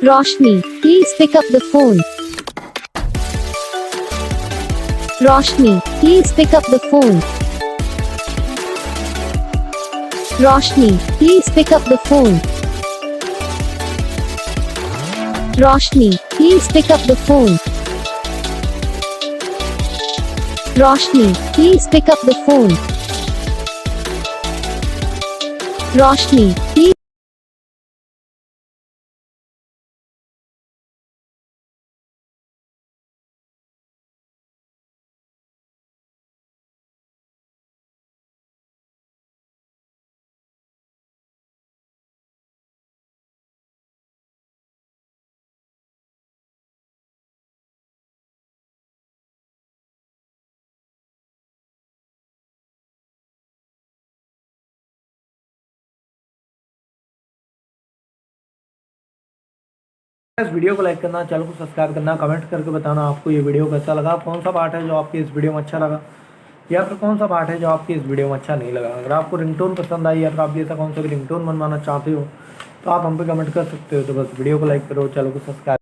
Roshni, please pick up the phone. Roshni, please pick up the phone. Roshni, please pick up the phone. Roshni, please pick up the phone. Roshni, please pick up the phone. Roshni, please. इस video को like करना, channel को subscribe करना, comment करके बताना आपको ये video कैसा लगा, कौन सा पार्ट है जो आपकी इस वीडियो में अच्छा लगा या फिर कौन सा पार्ट है जो आपकी इस वीडियो में अच्छा नहीं लगा। अगर आपको रिंगटोन पसंद आई या फिर आप भी ऐसा कौन सा भी रिंगटोन बनवाना चाहते हो तो आप हम पे कमेंट कर सकते हो। तो बस वीडियो को लाइक करो, चैनल को सब्सक्राइब